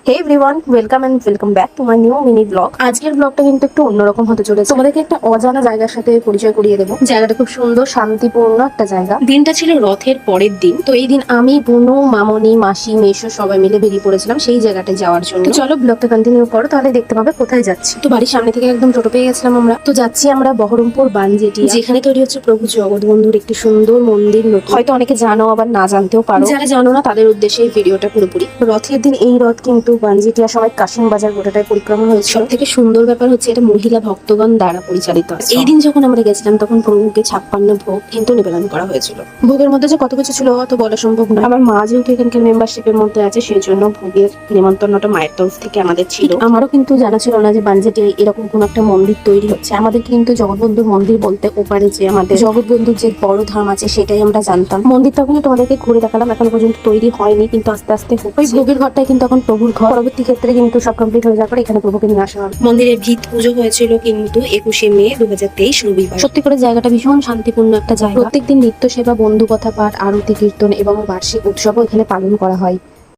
Hey everyone, welcome back to my new mini blog. আজকের ব্লগটা কিন্তু একটু অন্যরকম হতে চলেছে। তোমাদেরকে একটা অজানা জায়গার সাথে পরিচয় করিয়ে দেবো। জায়গাটা খুব সুন্দর, শান্তিপূর্ণ একটা জায়গা। দিনটা ছিল রথের পরের দিন। তো এই দিন আমি, বুনু, মামনি, মাসি, মেশো সবাই মিলে বেরিয়ে পড়েছিলাম সেই জায়গাটায় যাওয়ার জন্য। তো চলো ব্লগটা কন্টিনিউ করো, তাহলে দেখতে পাবে কোথায় যাচ্ছি। তো বাড়ির সামনে থেকে একদম টোটো পেয়ে গেছিলাম আমরা। তো যাচ্ছি আমরা বহরমপুর বানজেটি, যেখানে তৈরি হচ্ছে প্রভু জগৎবন্ধুর একটি সুন্দর মন্দির। হয়তো অনেকে জানো, আবার না জানতেও পারো। যারা জানো না তাদের উদ্দেশ্যে এই ভিডিওটা পুরোপুরি। রথের দিন এই রথ কিন্তু বানজেটিয়া সময় কাশিম বাজার গোটাটায় পরিক্রমা হয়েছে। সব থেকে সুন্দর ব্যাপার হচ্ছে এটা মহিলা ভক্তগণ দ্বারা পরিচালিত। এই দিন যখন আমরা গেছিলাম তখন প্রভুকে 56 ভোগ কিন্তু নিবেদন করা হয়েছিল। ভোগের মধ্যে যে কত কিছু ছিল অত বলা সম্ভব না। আমার মা যেহেতু এখানকার মেম্বারশিপের মধ্যে আছে, সেই জন্য ভোগের নিমন্ত্রণটা মায়ের তরফ থেকে আমাদের ছিল। আমারও কিন্তু জানা ছিল না যে বানজেটিয়ায় এরকম কোন একটা মন্দির তৈরি হচ্ছে। আমাদের কিন্তু জগৎবন্ধুর মন্দির বলতে ওপারে যে আমাদের জগৎবন্ধুর যে বড় ধাম আছে সেটাই আমরা জানতাম। মন্দিরটা ওখানে তোমাদেরকে ঘুরে দেখালাম, এখনো পর্যন্ত তৈরি হয়নি, কিন্তু আস্তে আস্তে ওই ভোগের ঘরটাই কিন্তু এখন প্রভুর ঘর। পরবর্তী ক্ষেত্রে কিন্তু সব কমপ্লিট হয়ে যাওয়ার পর এখানে প্রভুকে নিয়ে আসা হবে। মন্দিরের ভিত পুজো হয়েছিল কিন্তু 21শে মে 2023 রবিবার। সত্যি করে জায়গাটা ভীষণ শান্তিপূর্ণ একটা জায়গা। প্রত্যেকদিন নিত্য সেবা, বন্ধু কথা পাঠ, আরতি, কীর্তন এবং বার্ষিক উৎসবও এখানে পালন করা হয়।